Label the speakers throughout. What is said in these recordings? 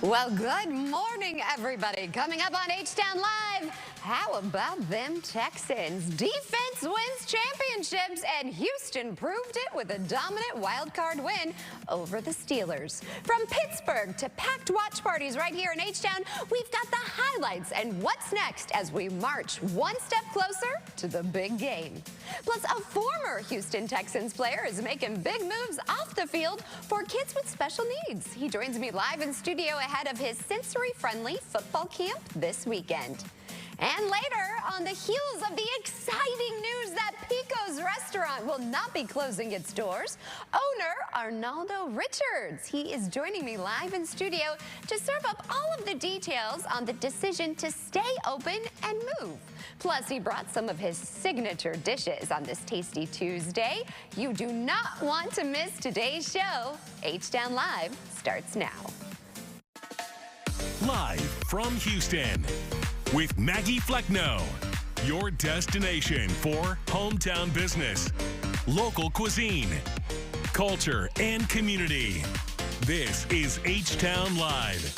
Speaker 1: Well, good morning, everybody. Coming up on H-Town Live, how about them Texans? Defense wins championships, and Houston proved it with a dominant wild card win over the Steelers. From Pittsburgh to packed watch parties right here in H-Town, we've got the highlights and what's next as we march one step closer to the big game. Plus, a former Houston Texans player is making big moves off the field for kids with special needs. He joins me live in studio ahead of his sensory-friendly football camp this weekend. And later, on the heels of the exciting news that Pico's restaurant will not be closing its doors, owner Arnaldo Richards. He is joining me live in studio to serve up all of the details on the decision to stay open and move. Plus, he brought some of his signature dishes on this Tasty Tuesday. You do not want to miss today's show. H-Town Live starts now.
Speaker 2: Live from Houston with Maggie Flecknoe, your destination for hometown business, local cuisine, culture, and community. This is H-Town Live.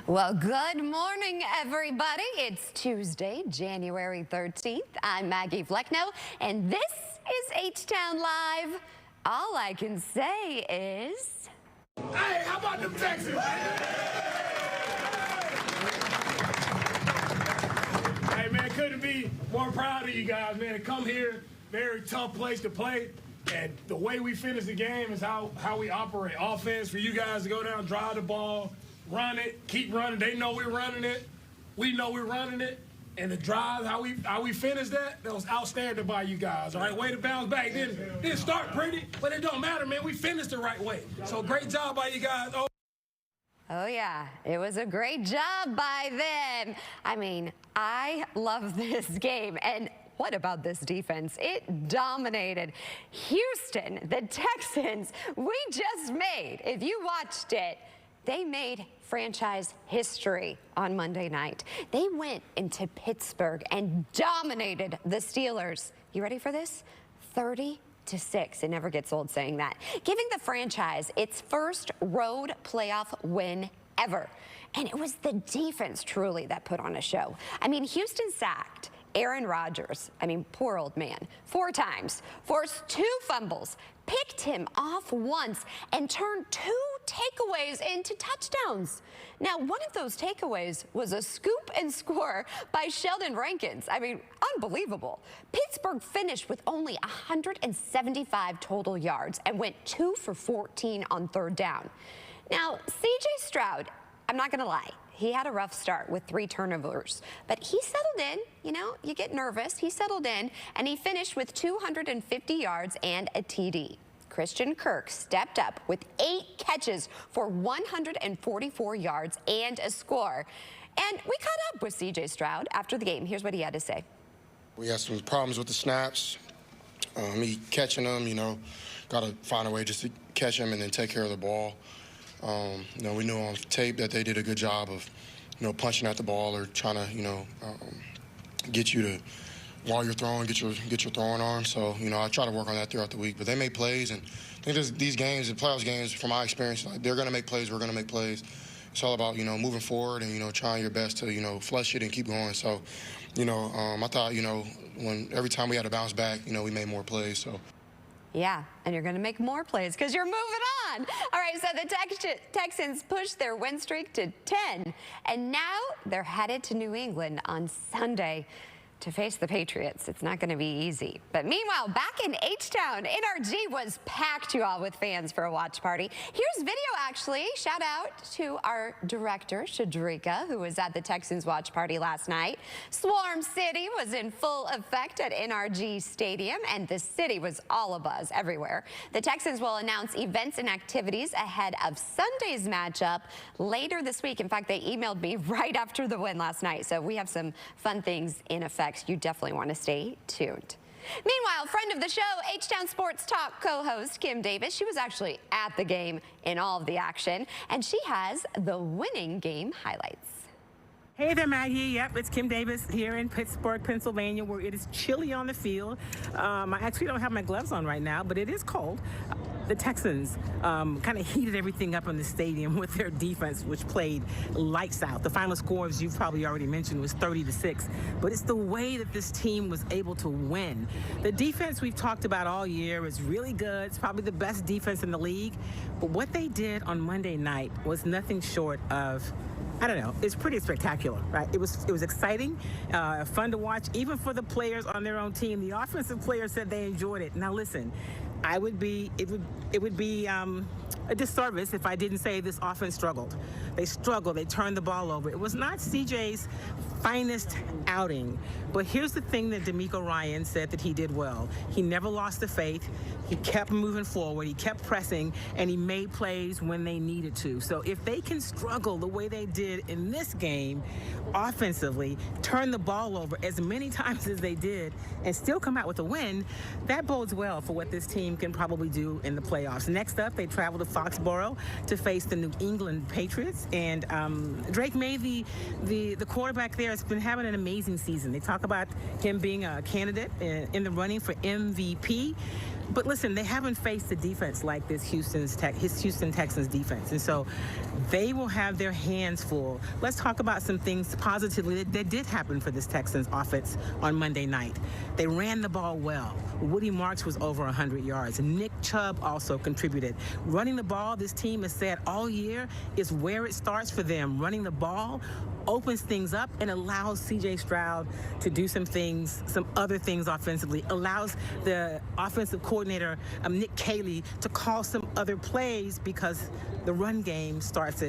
Speaker 1: Well, good morning, everybody. It's Tuesday, January 13th. I'm Maggie Flecknoe, and this is H-Town Live. All I can say is...
Speaker 3: Hey, how about them Texans? Hey, man, couldn't be more proud of you guys, man. To come here, very tough place to play. And the way we finish the game is how we operate. Offense, for you guys to go down, drive the ball, run it, keep running. They know we're running it. We know we're running it. And the drive, how we finished that was outstanding by you guys. All right, way to bounce back. Didn't start pretty, but it don't matter, man. We finished the right way. So great job by you guys.
Speaker 1: Oh, yeah, it was a great job by them. I mean, I love this game. And what about this defense? It dominated. Houston, the Texans, we just made, if you watched it, they made franchise history on Monday night. They went into Pittsburgh and dominated the Steelers. You ready for this? 30-6. It never gets old saying that. Giving the franchise its first road playoff win ever. And it was the defense truly that put on a show. I mean, Houston sacked Aaron Rodgers, poor old man, 4 times, forced 2 fumbles, picked him off once, and turned 2 takeaways into touchdowns. Now, one of those takeaways was a scoop and score by Sheldon Rankins. Unbelievable. Pittsburgh finished with only 175 total yards and went 2 for 14 on 3rd down. Now, C.J. Stroud, I'm not going to lie, he had a rough start with 3 turnovers, but he settled in. You know, you get nervous. He settled in, and he finished with 250 yards and a TD. Christian Kirk stepped up with 8 catches for 144 yards and a score. And we caught up with C.J. Stroud after the game. Here's what he had to say.
Speaker 4: We had some problems with the snaps. Me catching them, got to find a way just to catch them and then take care of the ball. We knew on tape that they did a good job of, punching at the ball or trying to, get you to, while you're throwing, get your throwing arm. So, I try to work on that throughout the week. But they make plays, and I think these games, the playoffs games, from my experience, they're going to make plays, we're going to make plays. It's all about, moving forward and, trying your best to, flush it and keep going. So, I thought, every time we had to bounce back, we made more plays. So.
Speaker 1: Yeah, and you're going to make more plays because you're moving on. All right, so the Texans pushed their win streak to 10, and now they're headed to New England on Sunday to face the Patriots. It's not going to be easy. But meanwhile, back in H-Town, NRG was packed, you all, with fans for a watch party. Here's video, actually. Shout out to our director, Shadrika, who was at the Texans watch party last night. Swarm City was in full effect at NRG Stadium, and the city was all abuzz everywhere. The Texans will announce events and activities ahead of Sunday's matchup later this week. In fact, they emailed me right after the win last night, so we have some fun things in effect. You definitely want to stay tuned. Meanwhile, friend of the show, H-Town Sports Talk co-host Kim Davis, she was actually at the game in all of the action, and she has the winning game highlights.
Speaker 5: Hey there, Maggie. Yep, it's Kim Davis here in Pittsburgh, Pennsylvania, where it is chilly on the field. I actually don't have my gloves on right now, but it is cold. The Texans kind of heated everything up in the stadium with their defense, which played lights out. The final score, as you've probably already mentioned, was 30-6. But it's the way that this team was able to win. The defense we've talked about all year is really good. It's probably the best defense in the league. But what they did on Monday night was nothing short of, I don't know, it's pretty spectacular, right? It was exciting, fun to watch, even for the players on their own team. The offensive players said they enjoyed it. Now listen, it would be a disservice if I didn't say this offense struggled. They struggled. They turned the ball over. It was not CJ's finest outing. But here's the thing that DeMeco Ryans said that he did well. He never lost the faith. He kept moving forward. He kept pressing, and he made plays when they needed to. So if they can struggle the way they did in this game offensively, turn the ball over as many times as they did, and still come out with a win, that bodes well for what this team can probably do in the playoffs. Next up, they travel to Foxborough to face the New England Patriots. And Drake May, the quarterback there, has been having an amazing season. They talk about him being a candidate in the running for MVP. But listen, they haven't faced a defense like this Houston Texans defense. And so they will have their hands full. Let's talk about some things positively that did happen for this Texans offense on Monday night. They ran the ball well. Woody Marks was over 100 yards. Nick Chubb also contributed. Running the ball, this team has said all year, is where it starts for them. Running the ball opens things up and allows C.J. Stroud to do some other things offensively. Allows the offensive coordinator, Nick Caley, to call some other plays because the run game starts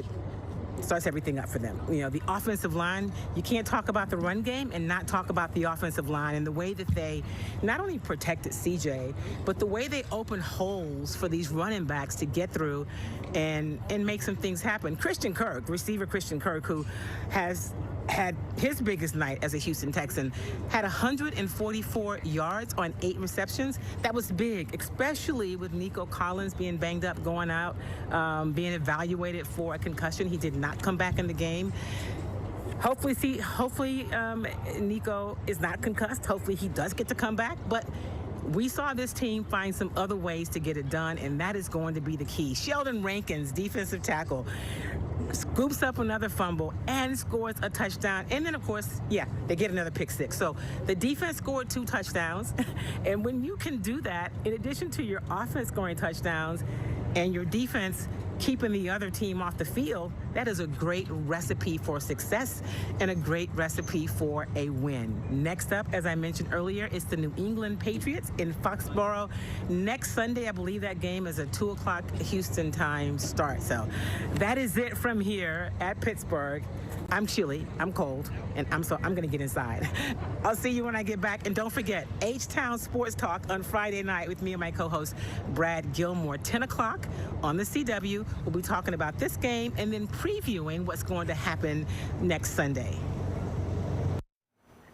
Speaker 5: everything up for them. You know, the offensive line, you can't talk about the run game and not talk about the offensive line and the way that they not only protected CJ, but the way they open holes for these running backs to get through and make some things happen. Christian Kirk, receiver Christian Kirk, who has had his biggest night as a Houston Texan, had 144 yards on 8 receptions. That was big, especially with Nico Collins being banged up, going out, being evaluated for a concussion. He did not come back in the game. Hopefully Nico is not concussed. Hopefully he does get to come back. But we saw this team find some other ways to get it done, and that is going to be the key. Sheldon Rankins, defensive tackle, scoops up another fumble and scores a touchdown. And then, of course, they get another pick six. So the defense scored 2 touchdowns. And when you can do that, in addition to your offense scoring touchdowns and your defense keeping the other team off the field, that is a great recipe for success and a great recipe for a win. Next up, as I mentioned earlier, it's the New England Patriots in Foxborough next Sunday. I believe that game is a 2 o'clock Houston time start. So that is it from here at Pittsburgh. I'm chilly, I'm cold, and I'm going to get inside. I'll see you when I get back. And don't forget, H-Town Sports Talk on Friday night with me and my co-host, Brad Gilmore, 10 o'clock on the CW. We'll be talking about this game and then previewing what's going to happen next Sunday.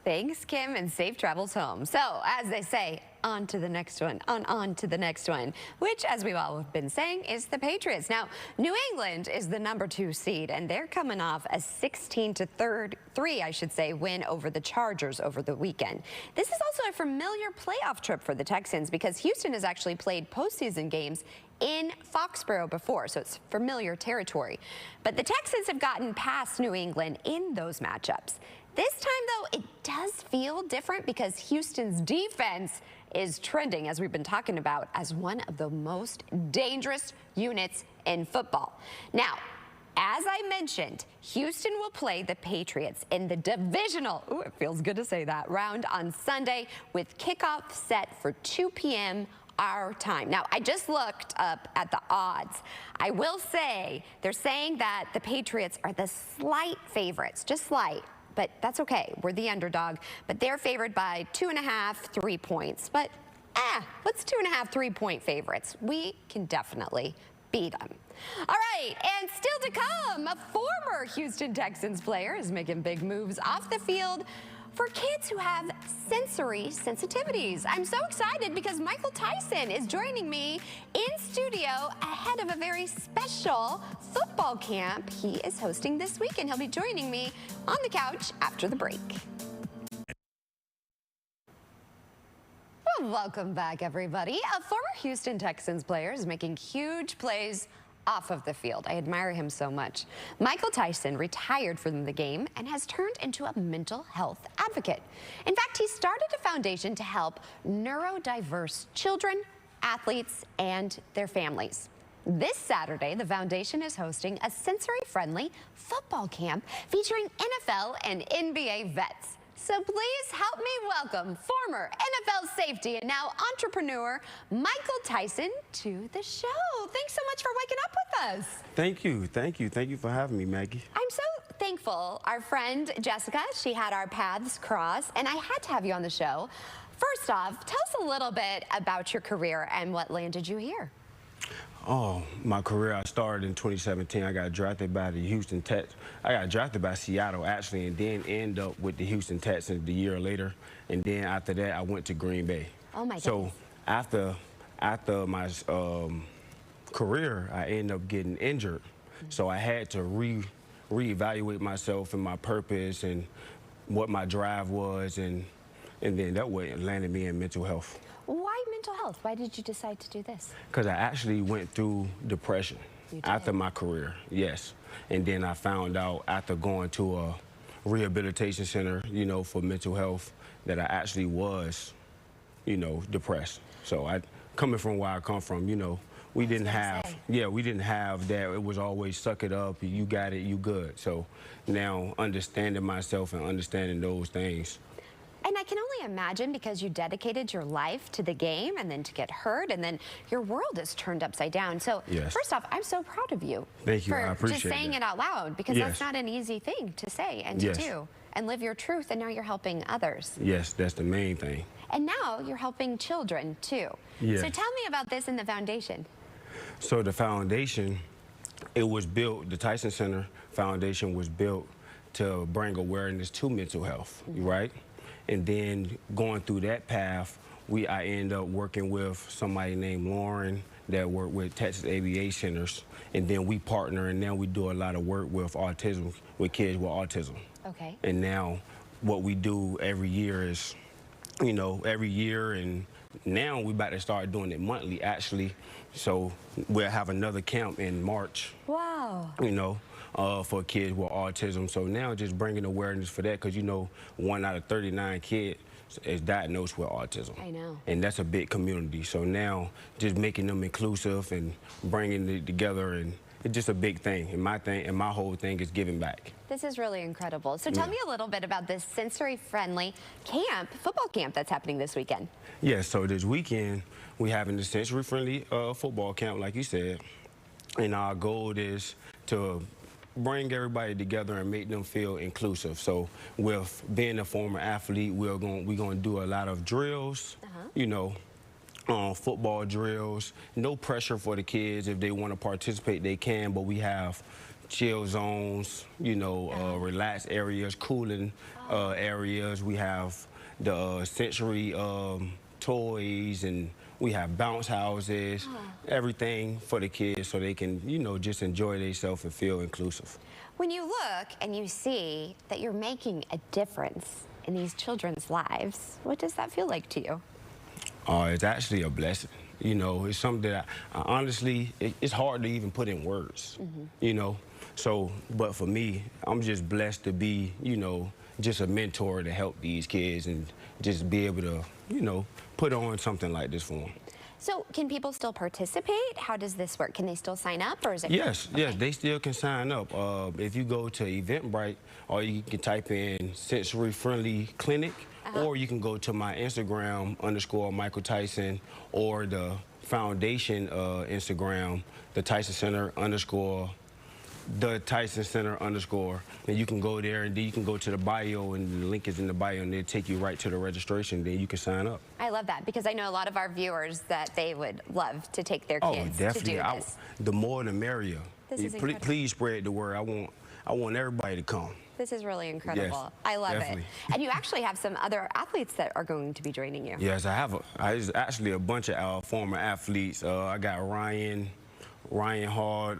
Speaker 1: Thanks, Kim, and safe travels home. So, as they say, on to the next one, on to the next one, which, as we've all been saying, is the Patriots. Now, New England is the #2 seed, and they're coming off a 16-3 win over the Chargers over the weekend. This is also a familiar playoff trip for the Texans because Houston has actually played postseason games in Foxborough before, so it's familiar territory. But the Texans have gotten past New England in those matchups. This time, though, it does feel different because Houston's defense is trending, as we've been talking about, as one of the most dangerous units in football. Now, as I mentioned, Houston will play the Patriots in the divisional, it feels good to say that, round on Sunday with kickoff set for 2 p.m. our time. Now, I just looked up at the odds. I will say they're saying that the Patriots are the slight favorites, just slight. But that's okay. We're the underdog. But they're favored by 2.5, 3 points. But, what's 2.5, 3-point favorites? We can definitely beat them. All right, and still to come, a former Houston Texans player is making big moves off the field for kids who have sensory sensitivities. I'm so excited because Michael Tyson is joining me in studio ahead of a very special football camp he is hosting this weekend. He'll be joining me on the couch after the break. Well, welcome back, everybody. A former Houston Texans player is making huge plays off of the field. I admire him so much. Michael Tyson retired from the game and has turned into a mental health advocate. In fact, he started a foundation to help neurodiverse children, athletes, and their families. This Saturday, the foundation is hosting a sensory-friendly football camp featuring NFL and NBA vets. So please help me welcome former NFL safety and now entrepreneur Michael Tyson to the show. Thanks so much for waking up with us.
Speaker 6: Thank you. Thank you. Thank you for having me, Maggie.
Speaker 1: I'm so thankful. Our friend Jessica, she had our paths cross, and I had to have you on the show. First off, tell us a little bit about your career and what landed you here.
Speaker 6: Oh, my career, I started in 2017. I got drafted by the Houston Texans. I got drafted by Seattle, actually, and then ended up with the Houston Texans the year later. And then after that, I went to Green Bay.
Speaker 1: Oh, my goodness.
Speaker 6: So after my career, I ended up getting injured. So I had to reevaluate myself and my purpose and what my drive was. And then that way landed me in mental health.
Speaker 1: Why mental health? Why did you decide to do this?
Speaker 6: Because I actually went through depression after my career, yes. And then I found out after going to a rehabilitation center, you know, for mental health, that I actually was, you know, depressed. So coming from where I come from, you know, we didn't have that. It was always suck it up, you got it, you good. So now understanding myself and understanding those things.
Speaker 1: And I can only imagine, because you dedicated your life to the game and then to get hurt, and then your world is turned upside down. So first off, I'm so proud of you.
Speaker 6: Thank you,
Speaker 1: for
Speaker 6: I appreciate
Speaker 1: just saying
Speaker 6: that.
Speaker 1: it out loud, because that's not an easy thing to say and to do. And live your truth, and now you're helping others.
Speaker 6: Yes, that's the main thing.
Speaker 1: And now you're helping children too.
Speaker 6: Yes.
Speaker 1: So tell me about this in the foundation.
Speaker 6: So the foundation, it was built, the Tyson Center Foundation was built to bring awareness to mental health, right? And then going through that path, I ended up working with somebody named Lauren that worked with Texas ABA Centers. And then we partner, and now we do a lot of work with autism, with kids with autism.
Speaker 1: Okay.
Speaker 6: And now what we do every year is, you know, and now we're about to start doing it monthly, actually. So we'll have another camp in March.
Speaker 1: Wow.
Speaker 6: You know. For kids with autism. So now just bringing awareness for that, because, you know, 1 out of 39 kids is diagnosed with autism.
Speaker 1: I know.
Speaker 6: And that's a big community. So now just making them inclusive and bringing it together, and it's just a big thing. And my whole thing is giving back.
Speaker 1: This is really incredible. So tell me a little bit about this sensory-friendly camp, football camp that's happening this weekend.
Speaker 6: Yes, so this weekend we're having the sensory-friendly football camp, like you said. And our goal is to bring everybody together and make them feel inclusive. So with being a former athlete, we're going to do a lot of drills, you know, football drills. No pressure for the kids. If they want to participate, they can, but we have chill zones, you know, relaxed areas, cooling areas. We have the sensory toys, and we have bounce houses, everything for the kids so they can, you know, just enjoy themselves and feel inclusive.
Speaker 1: When you look and you see that you're making a difference in these children's lives, what does that feel like to you?
Speaker 6: It's actually a blessing. You know, it's something that I honestly, it's hard to even put in words, you know. So, but for me, I'm just blessed to be, you know, just a mentor to help these kids and just be able to, you know, put on something like this for them.
Speaker 1: So can people still participate? How does this work? Can they still sign up, or is it?
Speaker 6: Yes, yes, they still can sign up. If you go to Eventbrite, or you can type in Sensory Friendly Clinic, or you can go to my Instagram _Michael Tyson, or the foundation Instagram, the Tyson Center _ the Tyson Center _, and you can go there, and then you can go to the bio, and the link is in the bio, and they'll take you right to the registration. Then you can sign up.
Speaker 1: I love that, because I know a lot of our viewers that they would love to take their kids
Speaker 6: definitely.
Speaker 1: to do this.
Speaker 6: The more the merrier.
Speaker 1: This is
Speaker 6: Please spread the word. I want everybody to come.
Speaker 1: This is really incredible.
Speaker 6: Yes,
Speaker 1: I love
Speaker 6: definitely.
Speaker 1: it. And you actually have some other athletes that are going to be joining you.
Speaker 6: Yes, I have. There's actually a bunch of former athletes. I got Ryan Hard,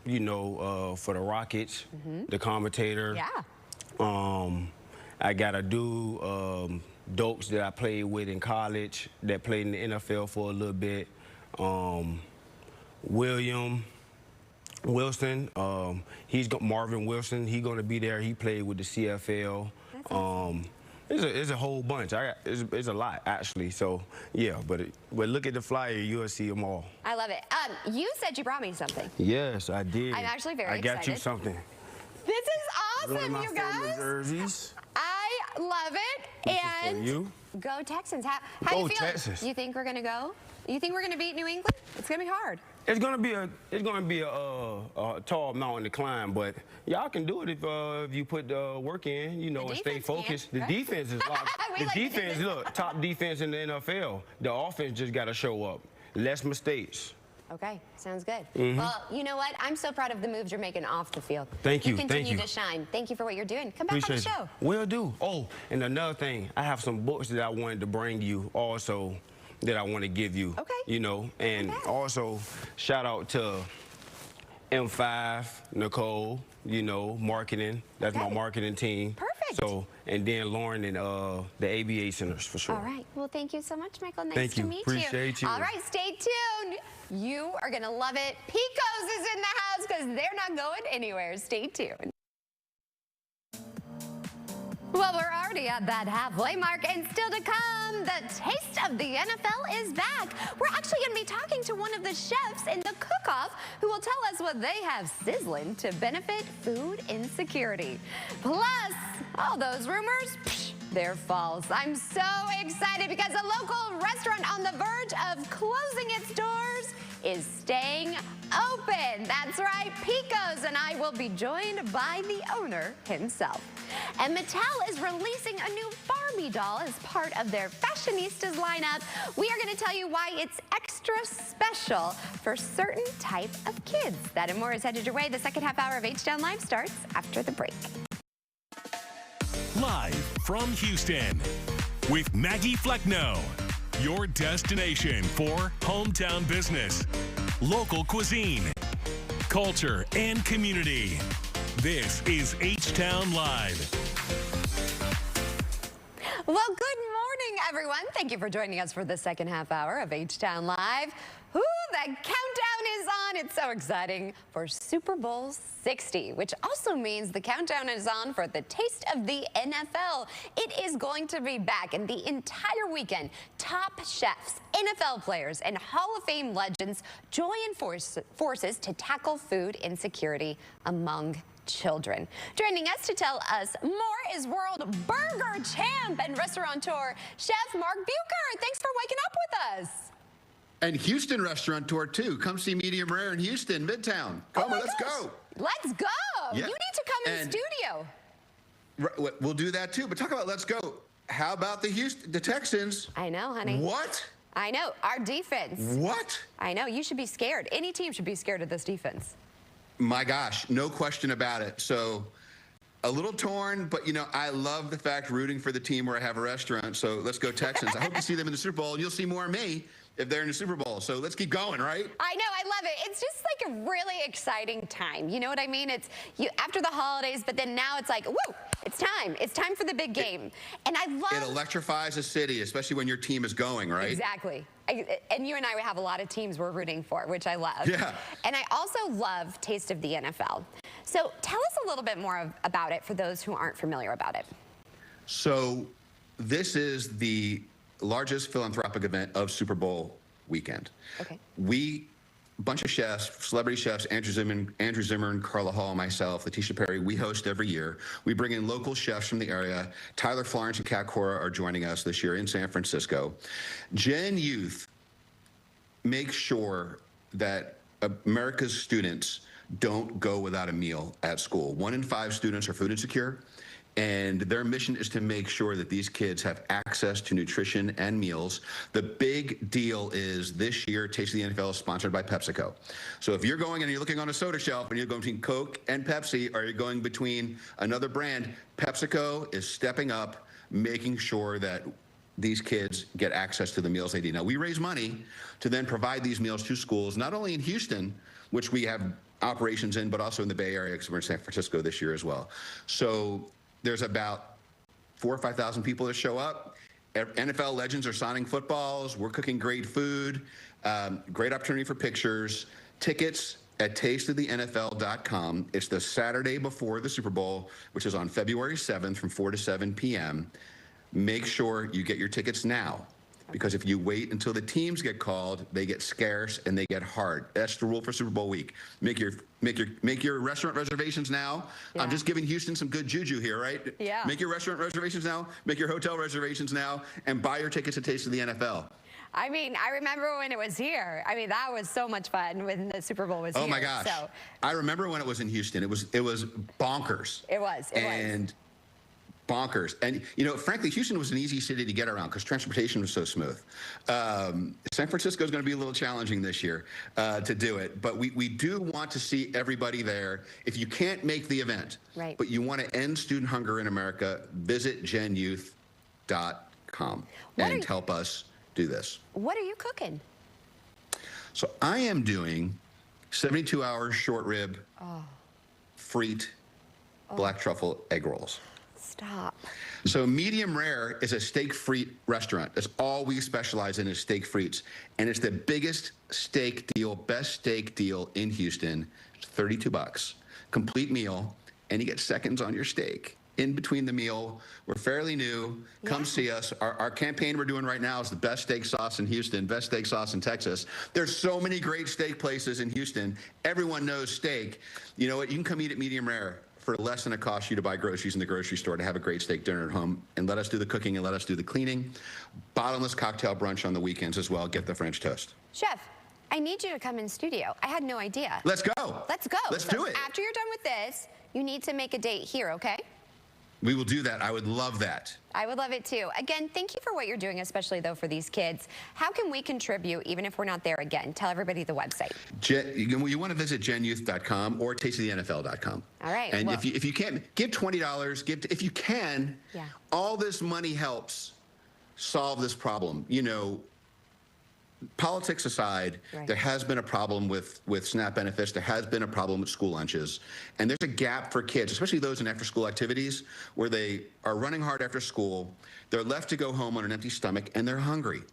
Speaker 6: you know, for the Rockets, the commentator.
Speaker 1: Yeah.
Speaker 6: I got a dude, Dokes, that I played with in college that played in the NFL for a little bit. William Wilson, Marvin Wilson, he's going to be there. He played with the CFL.
Speaker 1: That's awesome.
Speaker 6: It's a whole bunch. It's a lot, actually. So, yeah, but look at the flyer. You'll see them all.
Speaker 1: I love it. You said you brought me something.
Speaker 6: Yes, I did.
Speaker 1: I'm actually very excited.
Speaker 6: I got you something.
Speaker 1: This is
Speaker 6: One of
Speaker 1: awesome,
Speaker 6: my
Speaker 1: you
Speaker 6: favorite
Speaker 1: guys.
Speaker 6: jerseys.
Speaker 1: I love it.
Speaker 6: This is
Speaker 1: And
Speaker 6: for you.
Speaker 1: go Texans. How
Speaker 6: Go
Speaker 1: you feeling?
Speaker 6: Texas.
Speaker 1: You think we're going to go? You think we're going to beat New England? It's going to be hard.
Speaker 6: It's gonna be a tall mountain to climb, but y'all can do it if you put the work in, you know, and stay focused.
Speaker 1: Right?
Speaker 6: The defense is locked.
Speaker 1: We
Speaker 6: The
Speaker 1: like the
Speaker 6: defense, look, top defense in the NFL. The offense just got to show up. Less mistakes.
Speaker 1: Okay, sounds good. Well, you know what? I'm so proud of the moves you're making off the field.
Speaker 6: Thank you,
Speaker 1: You continue
Speaker 6: thank you.
Speaker 1: to shine. Thank you for what you're doing. Come back
Speaker 6: Appreciate
Speaker 1: on the show.
Speaker 6: you. Will do. Oh, and another thing, I have some books that I wanted to bring you also that I want to give you.
Speaker 1: Okay.
Speaker 6: You know, and
Speaker 1: Okay.
Speaker 6: also shout out to M5, Nicole, you know, marketing. That's my
Speaker 1: Okay.
Speaker 6: marketing team.
Speaker 1: Perfect.
Speaker 6: So, and then Lauren and the ABA centers for sure.
Speaker 1: All right. Well, thank you so much, Michael. Nice
Speaker 6: Thank
Speaker 1: to
Speaker 6: you.
Speaker 1: meet
Speaker 6: Appreciate you.
Speaker 1: All right, stay tuned. You are going to love it. Picos is in the house because they're not going anywhere. Stay tuned. Well, we're already at that halfway mark, and still to come, the taste of the NFL is back. We're actually going to be talking to one of the chefs in the cook-off who will tell us what they have sizzling to benefit food insecurity. Plus, all those rumors, they're false. I'm so excited because a local restaurant on the verge of closing its doors is staying open. That's right, Picos, and I will be joined by the owner himself. And Mattel is releasing a new Barbie doll as part of their Fashionistas lineup. We are going to tell you why it's extra special for certain type of kids. That and more is headed your way. The second half hour of H-Town Live starts after the break.
Speaker 2: Live from Houston with Maggie Flecknoe. Your destination for hometown business, local cuisine, culture, and community. This is H-Town Live.
Speaker 1: Well, good morning, everyone. Thank you for joining us for the second half hour of H-Town Live. Ooh, the countdown is on. It's so exciting for Super Bowl 60, which also means the countdown is on for the taste of the NFL. It is going to be back, and the entire weekend, top chefs, NFL players, and Hall of Fame legends join forces to tackle food insecurity among children. Joining us to tell us more is world burger champ and restaurateur, Chef Mark Bucher. Thanks for waking up with us.
Speaker 7: And Houston restaurateur, too. Come see Medium Rare in Houston, Midtown. Come on, let's go.
Speaker 1: Let's go.
Speaker 7: Yeah.
Speaker 1: You need to come in
Speaker 7: And-
Speaker 1: studio.
Speaker 7: We'll do that, too. But talk about let's go. How about the Texans?
Speaker 1: I know, honey.
Speaker 7: What?
Speaker 1: I know. Our defense.
Speaker 7: What?
Speaker 1: I know. You should be scared. Any team should be scared of this defense.
Speaker 7: My gosh, no question about it. So a little torn, but, you know, I love the fact rooting for the team where I have a restaurant. So let's go Texans. I hope you see them in the Super Bowl, and you'll see more of me if they're in the Super Bowl. So let's keep going, right?
Speaker 1: I know, I love it. It's just like a really exciting time. You know what I mean? It's after the holidays, but then now it's like, woo, it's time. It's time for the big game. And I love
Speaker 7: It electrifies a city, especially when your team is going, right?
Speaker 1: Exactly. And you and I have a lot of teams we're rooting for, which I love.
Speaker 7: Yeah.
Speaker 1: And I also love Taste of the NFL. So tell us a little bit more about it for those who aren't familiar about it.
Speaker 7: So this is the largest philanthropic event of Super Bowl weekend.
Speaker 1: Okay.
Speaker 7: A bunch of chefs, celebrity chefs, Andrew Zimmern, Carla Hall, myself, Letitia Perry, we host every year. We bring in local chefs from the area. Tyler Florence and Kat Cora are joining us this year in San Francisco. Gen Youth makes sure that America's students don't go without a meal at school. 1 in 5 students are food insecure, And their mission is to make sure that these kids have access to nutrition and meals. The big deal is this year, Taste of the NFL is sponsored by PepsiCo. So if you're going and you're looking on a soda shelf and you're going between Coke and Pepsi, or you're going between another brand, PepsiCo is stepping up, making sure that these kids get access to the meals they need. Now, we raise money to then provide these meals to schools, not only in Houston, which we have operations in, but also in the Bay Area, because we're in San Francisco this year as well. So there's about 4,000 or 5,000 people that show up. NFL legends are signing footballs. We're cooking great food. Great opportunity for pictures. Tickets at tasteofthenfl.com. It's the Saturday before the Super Bowl, which is on February 7th from 4 to 7 p.m. Make sure you get your tickets now, because if you wait until the teams get called, they get scarce and they get hard. That's the rule for Super Bowl week. Make your restaurant reservations now.
Speaker 1: Yeah.
Speaker 7: I'm just giving Houston some good juju here, right?
Speaker 1: Yeah.
Speaker 7: Make your restaurant reservations now. Make your hotel reservations now, and buy your tickets at Taste of the NFL.
Speaker 1: I mean, I remember when it was here. I mean, that was so much fun when the Super Bowl was here.
Speaker 7: Oh my gosh!
Speaker 1: So,
Speaker 7: I remember when it was in Houston. It was bonkers.
Speaker 1: It was.
Speaker 7: Bonkers. And, you know, frankly, Houston was an easy city to get around because transportation was so smooth. San Francisco is going to be a little challenging this year to do it. But we do want to see everybody there. If you can't make the event,
Speaker 1: right,
Speaker 7: but you want to end student hunger in America, visit genyouth.com and help us do this.
Speaker 1: What are you cooking?
Speaker 7: So I am doing 72-hour short rib, frite, black truffle egg rolls.
Speaker 1: Stop.
Speaker 7: So Medium Rare is a steak frite restaurant. That's all we specialize in is steak frites. And it's the biggest steak deal, best steak deal in Houston. It's $32. Complete meal, and you get seconds on your steak. In between the meal, we're fairly new. Come see us. Our campaign we're doing right now is the best steak sauce in Houston, best steak sauce in Texas. There's so many great steak places in Houston. Everyone knows steak. You know what? You can come eat at Medium Rare for less than it costs you to buy groceries in the grocery store to have a great steak dinner at home, and let us do the cooking and let us do the cleaning. Bottomless cocktail brunch on the weekends as well. Get the French toast.
Speaker 1: Chef, I need you to come in studio. I had no idea.
Speaker 7: Let's go.
Speaker 1: Let's go.
Speaker 7: Let's do it.
Speaker 1: After you're done with this, you need to make a date here, okay?
Speaker 7: We will do that. I would love that.
Speaker 1: I would love it too. Again, thank you for what you're doing, especially though for these kids. How can we contribute even if we're not there again? Tell everybody the website.
Speaker 7: You want to visit genyouth.com or tasteofthenfl.com.
Speaker 1: All right.
Speaker 7: And if you can't, give $20. If you can, all this money helps solve this problem. You know, politics aside, there has been a problem with SNAP benefits. There has been a problem with school lunches. And there's a gap for kids, especially those in after-school activities, where they are running hard after school. They're left to go home on an empty stomach, and they're hungry.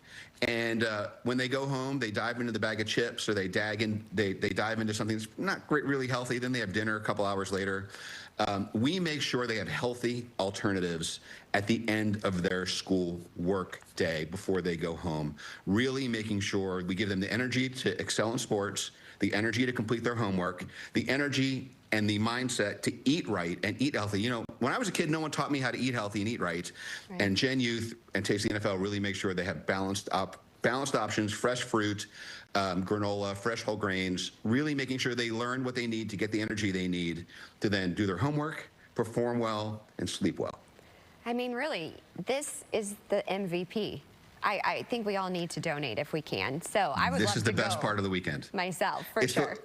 Speaker 7: And when they go home, they dive into the bag of chips, or they dive into something that's not really healthy. Then they have dinner a couple hours later. We make sure they have healthy alternatives at the end of their school work day before they go home, really making sure we give them the energy to excel in sports, the energy to complete their homework, the energy and the mindset to eat right and eat healthy. You know, when I was a kid, no one taught me how to eat healthy and eat right. And Gen Youth and Taste the NFL really make sure they have balanced options, fresh fruit, granola, fresh whole grains, really making sure they learn what they need to get the energy they need to then do their homework, perform well, and sleep well. I
Speaker 1: mean, really, this is the MVP. I think we all need to donate if we can. So I would love to go.
Speaker 7: This is the best part of the weekend.
Speaker 1: Myself, for sure.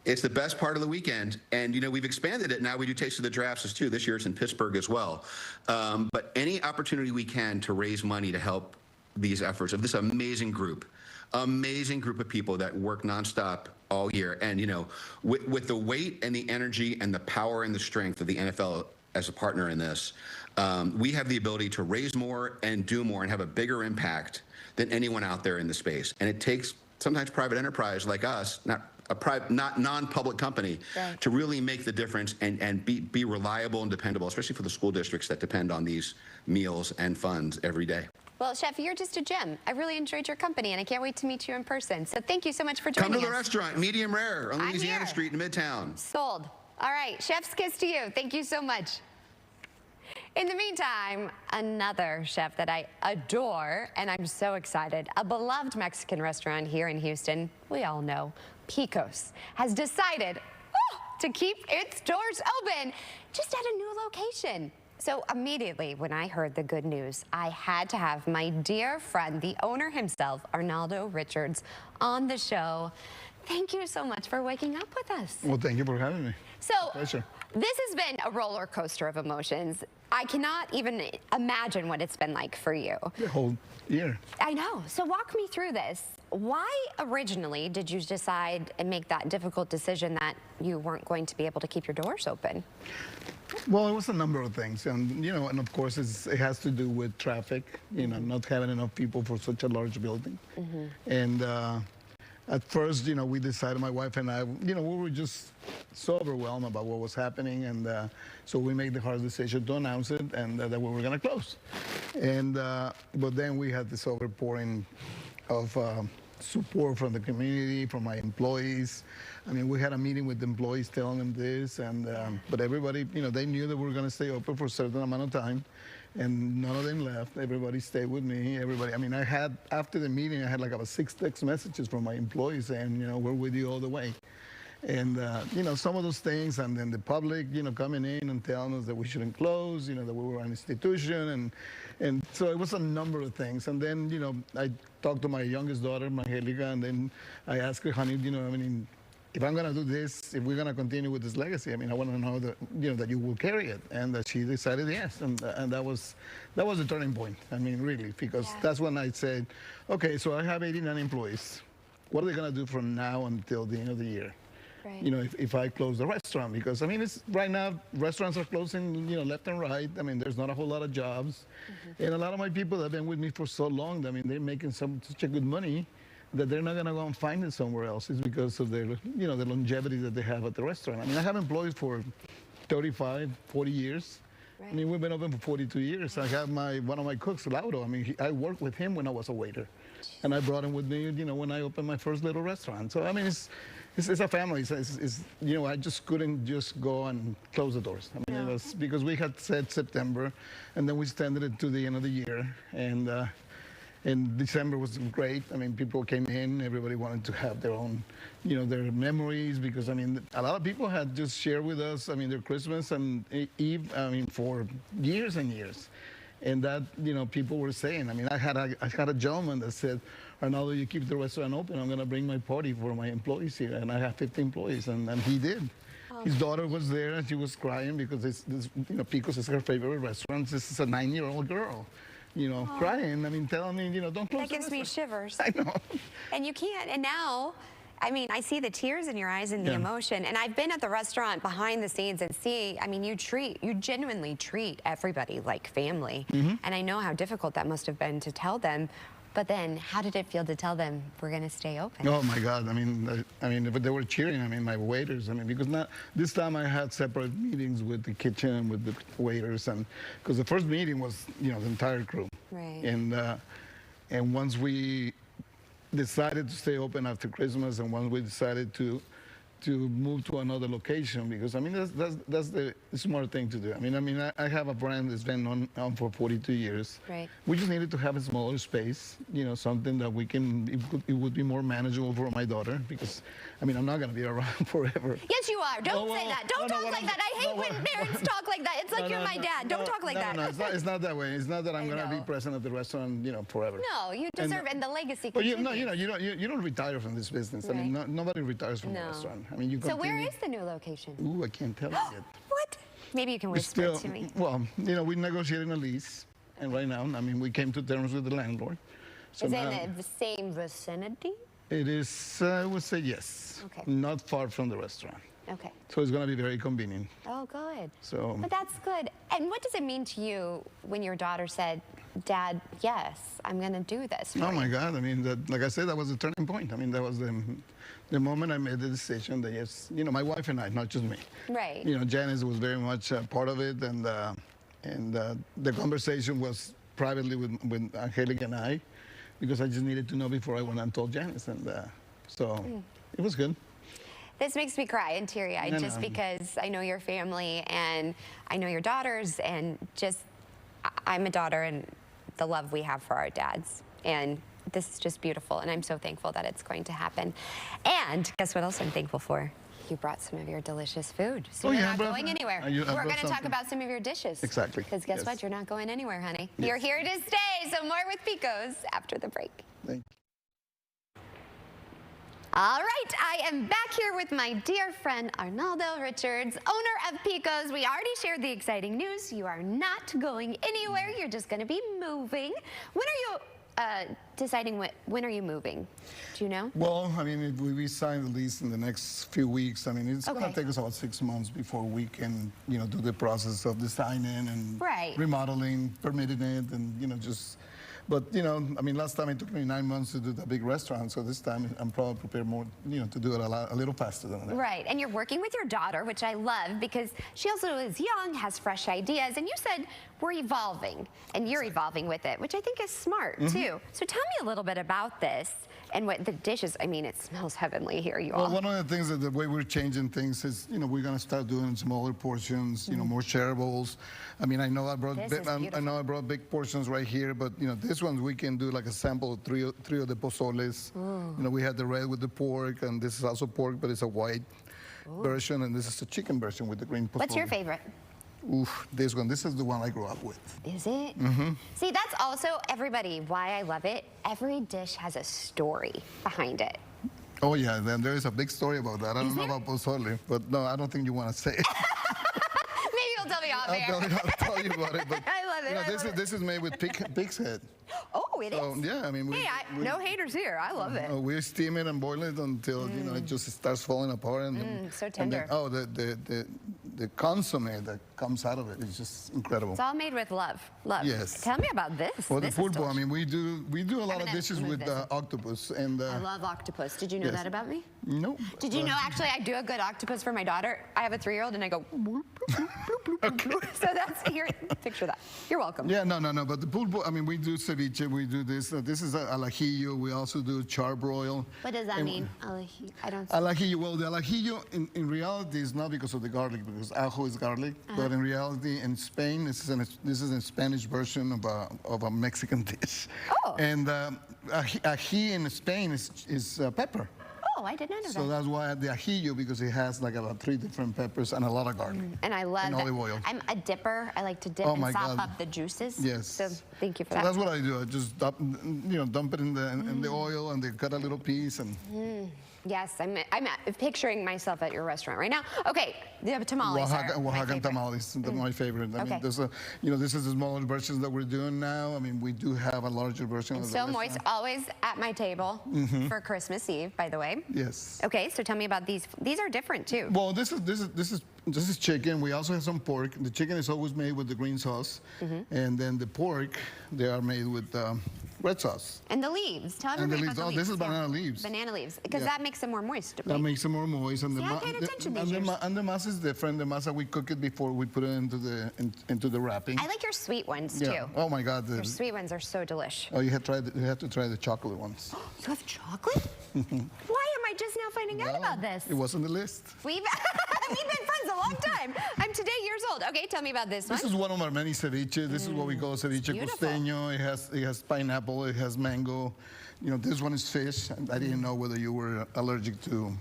Speaker 7: It's the best part of the weekend. And, you know, we've expanded it. Now we do Taste of the Drafts too. This year it's in Pittsburgh as well. But any opportunity we can to raise money to help these efforts of this amazing group of people that work nonstop all year. And, you know, with the weight and the energy and the power and the strength of the NFL as a partner in this, we have the ability to raise more and do more and have a bigger impact than anyone out there in the space. And it takes sometimes private enterprise like us, not non-public company, to really make the difference and be reliable and dependable, especially for the school districts that depend on these meals and funds every day.
Speaker 1: Well, Chef, you're just a gem. I really enjoyed your company, and I can't wait to meet you in person. So thank you so much for joining us.
Speaker 7: Come to the restaurant, Medium Rare, on Louisiana Street in Midtown.
Speaker 1: Sold. All right, chef's kiss to you. Thank you so much. In the meantime, another chef that I adore, and I'm so excited, a beloved Mexican restaurant here in Houston, we all know, Picos, has decided to keep its doors open, just at a new location. So immediately when I heard the good news, I had to have my dear friend, the owner himself, Arnaldo Richards, on the show. Thank you so much for waking up with us.
Speaker 8: Well, thank you for having me.
Speaker 1: So
Speaker 8: Pleasure.
Speaker 1: this has been a roller coaster of emotions. I cannot even imagine what it's been like for you.
Speaker 8: The whole year.
Speaker 1: I know. So walk me through this. Why originally did you decide and make that difficult decision that you weren't going to be able to keep your doors open?
Speaker 8: Well, it was a number of things, and and of course it has to do with traffic. Not having enough people for such a large building, and at first, we decided, my wife and I, we were just so overwhelmed about what was happening, and so we made the hard decision to announce it and that we were going to close. And but then we had this overpouring of support from the community, from my employees. I mean, we had a meeting with the employees telling them this, and but everybody, they knew that we were going to stay open for a certain amount of time, and none of them left. Everybody stayed with me. Everybody. I mean, after the meeting, I had like about 6 text messages from my employees saying, we're with you all the way. And some of those things, and then the public, coming in and telling us that we shouldn't close, that we were an institution, and so it was a number of things. And then, I talked to my youngest daughter, Angelica, and then I asked her, honey, if I'm going to do this, if we're going to continue with this legacy, I want to know that, that you will carry it. And that she decided yes. And that was the turning point. Really, because that's when I said, okay, so I have 89 employees. What are they going to do from now until the end of the year? Right. If I close the restaurant, because it's right now restaurants are closing, left and right. There's not a whole lot of jobs, and a lot of my people that have been with me for so long. They're making such a good money that they're not gonna go and find it somewhere else. It's because of their, the longevity that they have at the restaurant. I have employees for 35, 40 years. Right. We've been open for 42 years. I have one of my cooks, Lauro. I worked with him when I was a waiter, and I brought him with me, when I opened my first little restaurant. So it's a family. I just couldn't just go and close the doors. It was because we had said September, and then we extended it to the end of the year. And December was great. People came in. Everybody wanted to have their own, their memories, because a lot of people had just shared with us, their Christmas and Eve, for years and years. And that, people were saying, I had a gentleman that said, Arnaldo, you keep the restaurant open, I'm going to bring my party for my employees here. And I have 50 employees, and he did. Oh. His daughter was there, and she was crying because Pico's is her favorite restaurant. This is a 9-year-old girl, crying. Telling me, don't close.
Speaker 1: That gives me shivers.
Speaker 8: I know.
Speaker 1: And you can't. And now, I see the tears in your eyes and the emotion. And I've been at the restaurant behind the scenes and see, you genuinely treat everybody like family. And I know how difficult that must have been to tell them. But then, how did it feel to tell them we're going to stay open?
Speaker 8: Oh my God! They were cheering. My waiters. Because this time I had separate meetings with the kitchen, with the waiters, and because the first meeting was, the entire crew.
Speaker 1: Right.
Speaker 8: And once we decided to stay open after Christmas, and once we decided to move to another location, because that's the smart thing to do. I have a brand that's been on for 42 years.
Speaker 1: Right.
Speaker 8: We just needed to have a smaller space, something that it would be more manageable for my daughter, because I'm not going to be around forever.
Speaker 1: Yes, you are. Don't say that. Don't talk like that. I hate when parents talk like that. It's like you're my dad. Don't talk like that.
Speaker 8: No, it's not that way. It's not that I'm going to be present at the restaurant, forever.
Speaker 1: No, you deserve, and the legacy
Speaker 8: But
Speaker 1: continues.
Speaker 8: you don't retire from this business.
Speaker 1: Right.
Speaker 8: Nobody retires from the restaurant.
Speaker 1: So where is the new location?
Speaker 8: Ooh, I can't tell you yet.
Speaker 1: What? Maybe you can whisper it to me.
Speaker 8: Well, we're negotiating a lease, and right now, we came to terms with the landlord. So
Speaker 1: is it in the same vicinity?
Speaker 8: It is, I would say yes.
Speaker 1: Okay.
Speaker 8: Not far from the restaurant.
Speaker 1: Okay.
Speaker 8: So it's going to be very convenient.
Speaker 1: Oh, good.
Speaker 8: So.
Speaker 1: But that's good. And what does it mean to you when your daughter said, Dad, yes, I'm going to do this?
Speaker 8: Oh my God! Like I said, that was the turning point. That was the moment I made the decision that yes, my wife and I, not just me.
Speaker 1: Right.
Speaker 8: Janice was very much part of it, and the conversation was privately with Angelica and I, because I just needed to know before I went and told Janice, and so it was good.
Speaker 1: This makes me cry and teary-eyed just because I know your family and I know your daughters, and just I'm a daughter, and the love we have for our dads. And this is just beautiful, and I'm so thankful that it's going to happen. And guess what else I'm thankful for? you brought some of your delicious food. So
Speaker 8: Oh,
Speaker 1: you're
Speaker 8: yeah, I
Speaker 1: not
Speaker 8: brought-
Speaker 1: going anywhere.
Speaker 8: I
Speaker 1: We're
Speaker 8: brought
Speaker 1: going to talk
Speaker 8: something.
Speaker 1: about some of your dishes.
Speaker 8: Exactly,
Speaker 1: Because guess
Speaker 8: yes.
Speaker 1: what? You're not going anywhere, honey.
Speaker 8: Yes.
Speaker 1: You're here to stay. So more with Pico's after the break.
Speaker 8: Thank you.
Speaker 1: All right, I am back here with my dear friend Arnaldo Richards, owner of Pico's. We already shared the exciting news. You are not going anywhere. You're just going to be moving. When are you deciding when are you moving? Do you know?
Speaker 8: Well, I mean, if we sign the lease in the next few weeks. I mean, it's going
Speaker 1: Okay.
Speaker 8: to take us about 6 months before we can, do the process of designing and
Speaker 1: Right.
Speaker 8: remodeling, permitting it, and, just. But, I mean, last time it took me 9 months to do the big restaurant, so this time I'm probably prepared more, to do it a little faster than that.
Speaker 1: Right, and you're working with your daughter, which I love because she also is young, has fresh ideas, and you said we're evolving, and you're evolving with it, which I think is smart, too. So tell me a little bit about this and what the dishes, I mean, it smells heavenly here, you all.
Speaker 8: Well, one of the things that the way we're changing things is, we're going to start doing smaller portions, more shareables. I mean, I know I brought
Speaker 1: This is
Speaker 8: I know I brought big portions right here, but this ones we can do like a sample of three of the pozoles. We had the red with the pork, and this is also pork, but it's a white version, and this is a chicken version with the green pozole.
Speaker 1: What's your favorite?
Speaker 8: Oof, this one. This is the one I grew up with.
Speaker 1: Is it? See, that's also, everybody, why I love it. Every dish has a story behind it.
Speaker 8: Oh yeah, then there is a big story about that. I don't know about pozole, but no, I don't think you want to say it.
Speaker 1: Maybe you'll tell me off air.
Speaker 8: I'll tell you about it. But,
Speaker 1: I love it. I love it.
Speaker 8: This is made with pig's head.
Speaker 1: Oh, it is?
Speaker 8: So, yeah, I mean,
Speaker 1: Hey, no haters here. I love it.
Speaker 8: we steam it and boil it until it just starts falling apart. And then,
Speaker 1: so
Speaker 8: and then-
Speaker 1: tender.
Speaker 8: the consomme that comes out of it is just incredible.
Speaker 1: It's all made with love. Love.
Speaker 8: Yes.
Speaker 1: Tell me about this.
Speaker 8: Well, the
Speaker 1: This is
Speaker 8: pulpo. I
Speaker 1: delicious.
Speaker 8: mean, we do a lot of
Speaker 1: gonna
Speaker 8: dishes
Speaker 1: move
Speaker 8: with
Speaker 1: this.
Speaker 8: octopus, and
Speaker 1: I love octopus. Did you know
Speaker 8: yes.
Speaker 1: that about me?
Speaker 8: no.
Speaker 1: Did you know actually I do a good octopus for my daughter? I have a 3-year-old and I go bloop, bloop, bloop, bloop, bloop. So that's here. Picture that. You're welcome.
Speaker 8: Yeah, no. But the pulpo. I mean, we do ceviche. We do this. This is al ajillo. We also do charbroil.
Speaker 1: What does that
Speaker 8: And-
Speaker 1: mean? I don't.
Speaker 8: Al ajillo, well, the al ajillo in reality is not because of the garlic, because ajo is garlic, but in reality in Spain, this is a Spanish version of a Mexican dish.
Speaker 1: Oh.
Speaker 8: And ají in Spain is pepper.
Speaker 1: Oh, I did not know
Speaker 8: So
Speaker 1: that.
Speaker 8: that's why the ajillo, because it has like about 3 different peppers and a lot of garlic.
Speaker 1: And I love
Speaker 8: and
Speaker 1: that.
Speaker 8: olive oil.
Speaker 1: I'm a dipper. I like to dip
Speaker 8: Oh,
Speaker 1: and
Speaker 8: my
Speaker 1: sop
Speaker 8: God.
Speaker 1: up the juices.
Speaker 8: Yes.
Speaker 1: So thank you for
Speaker 8: So
Speaker 1: that.
Speaker 8: that's what I do. I just dump it in the oil, and they cut a little piece, and
Speaker 1: Yes, I'm picturing myself at your restaurant right now. Okay, the tamales are my
Speaker 8: Oaxacan
Speaker 1: favorite.
Speaker 8: tamales, my favorite. I
Speaker 1: Okay.
Speaker 8: mean, there's this is the smaller versions that we're doing now. I mean, we do have a larger version of the
Speaker 1: So moist,
Speaker 8: restaurant.
Speaker 1: always at my table for Christmas Eve, by the way.
Speaker 8: Yes.
Speaker 1: Okay, so tell me about these. These are different too.
Speaker 8: Well, this is chicken. We also have some pork. The chicken is always made with the green sauce, and then the pork, they are made with red sauce.
Speaker 1: And the leaves. Tell
Speaker 8: And the
Speaker 1: everybody
Speaker 8: leaves.
Speaker 1: about the
Speaker 8: Oh,
Speaker 1: leaves.
Speaker 8: this is banana leaves.
Speaker 1: Banana leaves, because
Speaker 8: Yeah.
Speaker 1: that makes them more moist.
Speaker 8: That
Speaker 1: right?
Speaker 8: makes it more moist, and
Speaker 1: See, I paid attention these years.
Speaker 8: and the masa is different. The masa, we cook it before we put it into the wrapping.
Speaker 1: I like your sweet ones
Speaker 8: Yeah.
Speaker 1: too.
Speaker 8: Oh my God.
Speaker 1: Your sweet ones are so delish.
Speaker 8: Oh, you have to try the chocolate ones.
Speaker 1: You have chocolate? Why am I just now finding out about this?
Speaker 8: It was on the list.
Speaker 1: We've been friends a long time. I'm today years old. Okay, tell me about this one.
Speaker 8: This is one of our many ceviche. This is what we call ceviche
Speaker 1: beautiful.
Speaker 8: costeño. It has pineapple. It has mango. This one is fish. I didn't know whether you were allergic to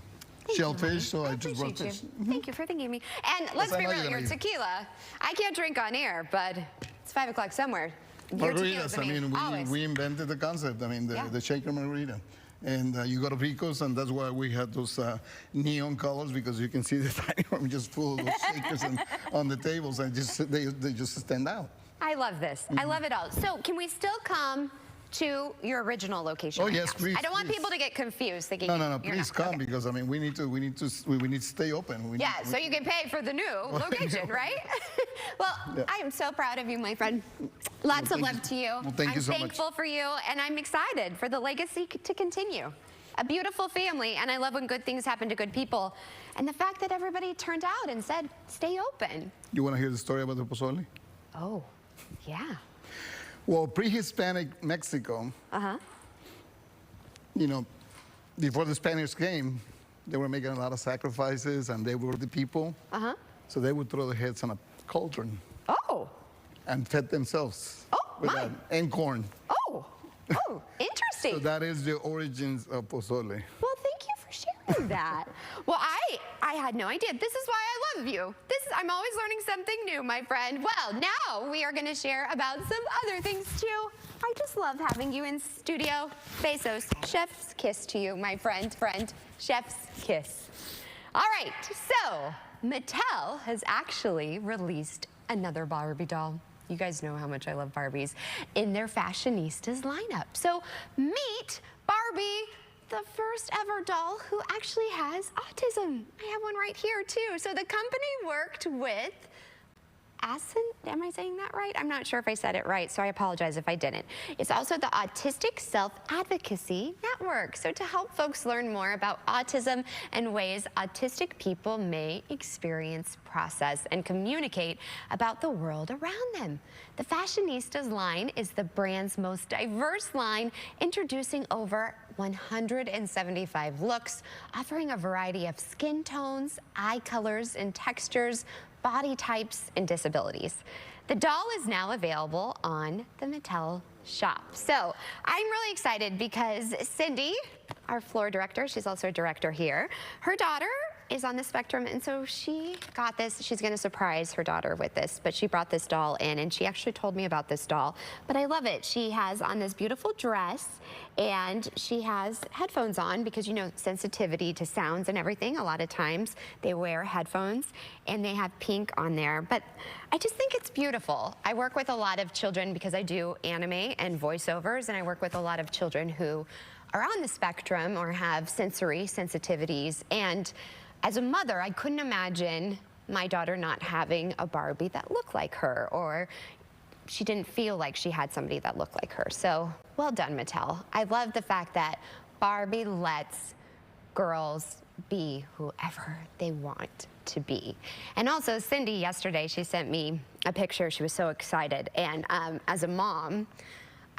Speaker 8: shellfish, so I just brought
Speaker 1: appreciate
Speaker 8: fish.
Speaker 1: you. Thank you for thinking of me. And let's
Speaker 8: I
Speaker 1: be
Speaker 8: know
Speaker 1: real,
Speaker 8: you're
Speaker 1: your
Speaker 8: gonna eat.
Speaker 1: tequila, I can't drink on air, but it's 5 o'clock somewhere. Your tequila's
Speaker 8: Margaritas. I mean,
Speaker 1: always.
Speaker 8: we invented the concept. I mean,
Speaker 1: Yeah.
Speaker 8: the shaker margarita. And you go to Rico's, and that's why we had those neon colors, because you can see the dining room just full of those shakers on the tables, and they just stand out.
Speaker 1: I love this. I love it all. So can we still come to your original location?
Speaker 8: Oh,
Speaker 1: right
Speaker 8: yes,
Speaker 1: now?
Speaker 8: please,
Speaker 1: I don't want
Speaker 8: please.
Speaker 1: people to get confused thinking
Speaker 8: No,
Speaker 1: you're
Speaker 8: please
Speaker 1: not.
Speaker 8: come,
Speaker 1: Okay.
Speaker 8: because I mean, we need to stay open.
Speaker 1: Yeah, so you can pay for the new location, right? Well,
Speaker 8: Yeah.
Speaker 1: I am so proud of you, my friend. Lots of
Speaker 8: thank
Speaker 1: love
Speaker 8: you.
Speaker 1: to you.
Speaker 8: Well, thank you so
Speaker 1: I'm
Speaker 8: much.
Speaker 1: thankful for you, and I'm excited for the legacy to continue. A beautiful family, and I love when good things happen to good people. And the fact that everybody turned out and said, stay open.
Speaker 8: You want to hear the story about the pozole?
Speaker 1: Oh, yeah.
Speaker 8: Well, pre-Hispanic Mexico, before the Spaniards came, they were making a lot of sacrifices, and they were the people. So they would throw their heads on a cauldron
Speaker 1: Oh,
Speaker 8: and fed themselves
Speaker 1: Oh,
Speaker 8: with
Speaker 1: my.
Speaker 8: that, and corn.
Speaker 1: oh, interesting.
Speaker 8: So that is the origins of pozole.
Speaker 1: Well, thank you for sharing that. Well, I right. I had no idea. This is why I love you. I'm always learning something new, my friend. Well, now we are going to share about some other things too. I just love having you in studio. Bezos, chef's kiss to you, my friend. Chef's kiss. All right, so Mattel has actually released another Barbie doll. You guys know how much I love Barbies in their Fashionistas lineup. So meet Barbie, the first ever doll who actually has autism. I have one right here too. So the company worked with am I saying that right? I'm not sure if I said it right, so I apologize if I didn't. It's also the Autistic Self-Advocacy Network. So to help folks learn more about autism and ways autistic people may experience, process, and communicate about the world around them. The Fashionistas line is the brand's most diverse line, introducing over 175 looks, offering a variety of skin tones, eye colors, and textures, body types, and disabilities. The doll is now available on the Mattel shop. So I'm really excited because Cindy, our floor director, she's also a director here, her daughter is on the spectrum, and so she got this. She's going to surprise her daughter with this, but she brought this doll in, and she actually told me about this doll. But I love it. She has on this beautiful dress, and she has headphones on because, you know, sensitivity to sounds and everything. A lot of times they wear headphones, and they have pink on there. But I just think it's beautiful. I work with a lot of children because I do anime and voiceovers, and I work with a lot of children who are on the spectrum or have sensory sensitivities. And as a mother, I couldn't imagine my daughter not having a Barbie that looked like her, or she didn't feel like she had somebody that looked like her. So well done, Mattel. I love the fact that Barbie lets girls be whoever they want to be. And also Cindy yesterday, she sent me a picture. She was so excited. And as a mom,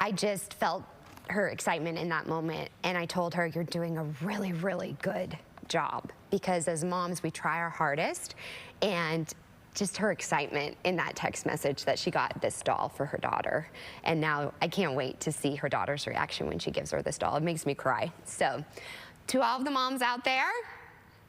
Speaker 1: I just felt her excitement in that moment. And I told her, you're doing a really, really good job, because as moms, we try our hardest. And just her excitement in that text message that she got this doll for her daughter. And now I can't wait to see her daughter's reaction when she gives her this doll. It makes me cry. So to all of the moms out there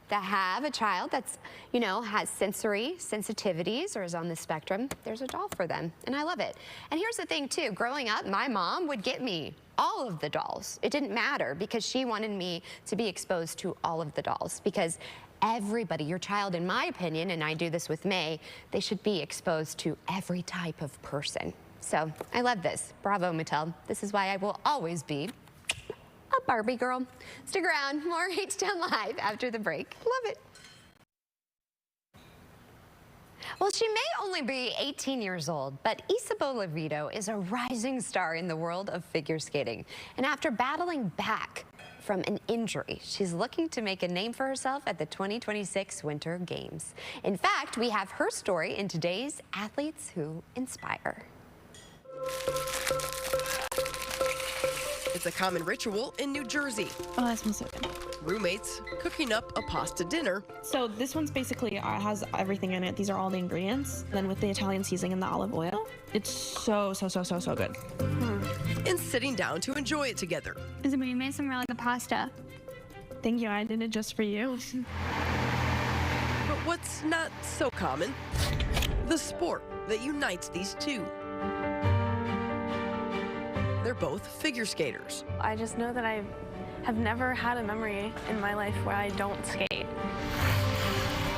Speaker 1: that have a child that's, you know, has sensory sensitivities or is on the spectrum, there's a doll for them, and I love it. And here's the thing too, growing up, my mom would get me all of the dolls. It didn't matter because she wanted me to be exposed to all of the dolls, because everybody, your child, in my opinion, and I do this with May, they should be exposed to every type of person. So I love this. Bravo, Mattel. This is why I will always be a Barbie girl. Stick around, more H10 Live after the break. Love it. Well, she may only be 18 years old, but Isabeau Levito is a rising star in the world of figure skating. And after battling back from an injury, she's looking to make a name for herself at the 2026 Winter Games. In fact, we have her story in today's Athletes Who Inspire.
Speaker 9: It's a common ritual in New Jersey.
Speaker 10: Oh, that smells so good.
Speaker 9: Roommates cooking up a pasta dinner.
Speaker 10: So this one's basically has everything in it. These are all the ingredients. Then with the Italian seasoning and the olive oil, it's so good.
Speaker 9: And sitting down to enjoy it together.
Speaker 11: Isabel, you made some really good pasta.
Speaker 10: Thank you, I did it just for you.
Speaker 9: But what's not so common? The sport that unites these two. They're both figure skaters.
Speaker 12: I just know that I have never had a memory in my life where I don't skate.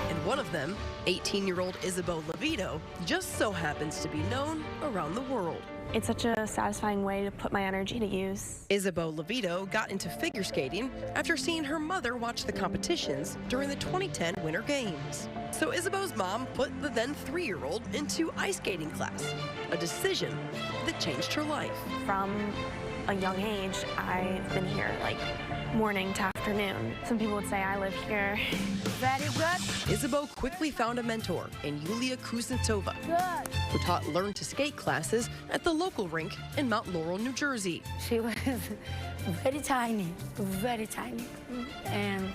Speaker 9: And one of them, 18-year-old Isabeau Levito, just so happens to be known around the world.
Speaker 12: It's such a satisfying way to put my energy to use.
Speaker 9: Isabeau Levito got into figure skating after seeing her mother watch the competitions during the 2010 Winter Games. So Isabeau's mom put the then 3-year-old into ice skating class, a decision that changed her life.
Speaker 12: From a young age, I've been here like morning to afternoon. Some people would say I live here.
Speaker 9: Very good. Isabeau quickly found a mentor in Yulia Kuznetsova, who taught Learn to Skate classes at the local rink in Mount Laurel, New Jersey.
Speaker 13: She was very tiny, and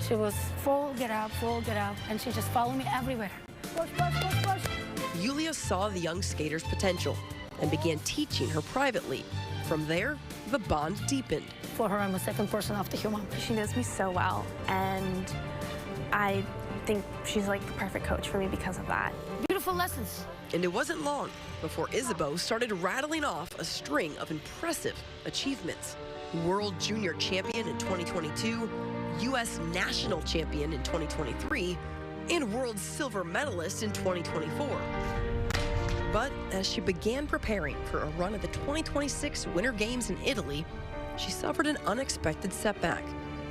Speaker 13: she was full get up, and she just followed me everywhere. Push, push, push, push.
Speaker 9: Yulia saw the young skater's potential and began teaching her privately. From there, the bond deepened.
Speaker 13: For her, I'm the second person after her mom.
Speaker 12: She knows me so well, and I think she's like the perfect coach for me because of that.
Speaker 13: Beautiful lessons.
Speaker 9: And it wasn't long before Isabeau started rattling off a string of impressive achievements. World Junior Champion in 2022, U.S. National Champion in 2023, and World Silver Medalist in 2024. But as she began preparing for a run at the 2026 Winter Games in Italy, she suffered an unexpected setback,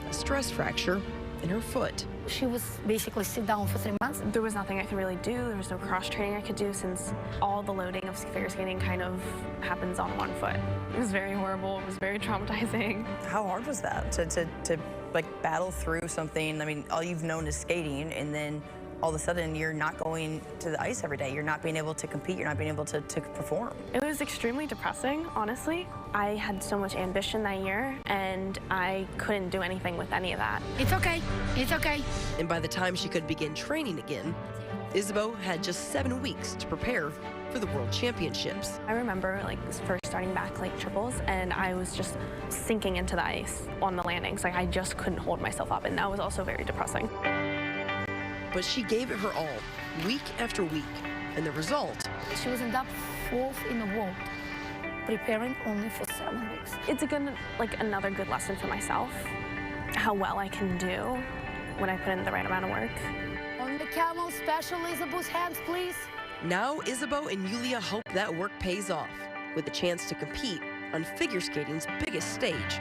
Speaker 9: a stress fracture in her foot.
Speaker 13: She was basically sit down for 3 months.
Speaker 12: There was nothing I could really do. There was no cross training I could do since all the loading of figure skating kind of happens on one foot. It was very horrible. It was very traumatizing.
Speaker 14: How hard was that to like battle through something? I mean, all you've known is skating, and then all of a sudden you're not going to the ice every day. You're not being able to compete. You're not being able to perform.
Speaker 12: It was extremely depressing, honestly. I had so much ambition that year, and I couldn't do anything with any of that.
Speaker 13: It's okay. It's okay.
Speaker 9: And by the time she could begin training again, Isabeau had just 7 weeks to prepare for the World Championships.
Speaker 12: I remember like first starting back like triples, and I was just sinking into the ice on the landings. Like I just couldn't hold myself up, and that was also very depressing.
Speaker 9: But she gave it her all, week after week, and the result?
Speaker 13: She was in top 4th in the world, preparing only for 7 weeks.
Speaker 12: It's another good lesson for myself, how well I can do when I put in the right amount of work.
Speaker 13: On the camel special, Isabeau's hands, please.
Speaker 9: Now Isabeau and Yulia hope that work pays off, with a chance to compete on figure skating's biggest stage,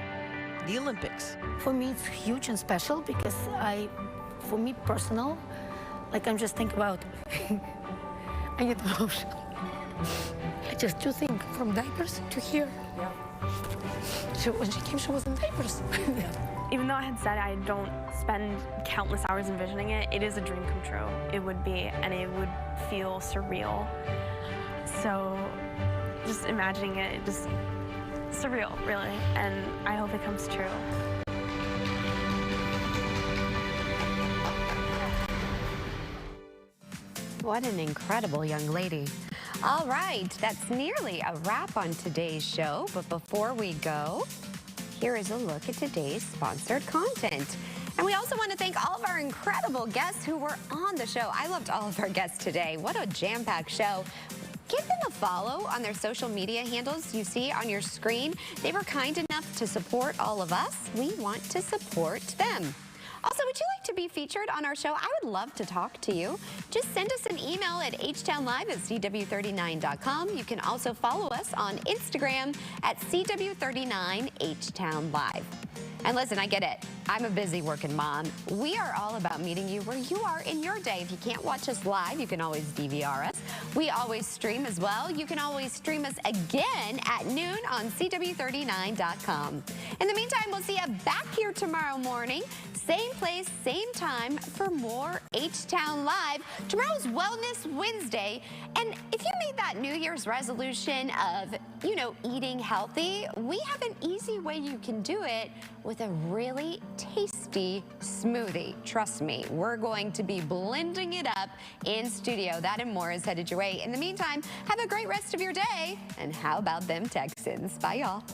Speaker 9: the Olympics.
Speaker 13: For me, it's huge and special because for me personal, like I'm just thinking about, I get emotional. I just do think from diapers to here.
Speaker 14: Yeah.
Speaker 13: So when she came, she was in diapers.
Speaker 12: Even though I had said I don't spend countless hours envisioning it, it is a dream come true. It would be, and it would feel surreal. So just imagining it, just surreal, really. And I hope it comes true.
Speaker 1: What an incredible young lady. All right, that's nearly a wrap on today's show. But before we go, here is a look at today's sponsored content. And we also want to thank all of our incredible guests who were on the show. I loved all of our guests today. What a jam-packed show. Give them a follow on their social media handles you see on your screen. They were kind enough to support all of us. We want to support them. Also, would you like to be featured on our show? I would love to talk to you. Just send us an email at htownlive@cw39.com. You can also follow us on Instagram at CW39HTownLive. And listen, I get it. I'm a busy working mom. We are all about meeting you where you are in your day. If you can't watch us live, you can always DVR us. We always stream as well. You can always stream us again at noon on CW39.com. In the meantime, we'll see you back here tomorrow morning. Same place, same time for more H-Town Live. Tomorrow's Wellness Wednesday. And if you made that New Year's resolution of, eating healthy, we have an easy way you can do it with a really tasty smoothie. Trust me, we're going to be blending it up in studio. That and more is headed your way. In the meantime, have a great rest of your day. And how about them Texans? Bye, y'all.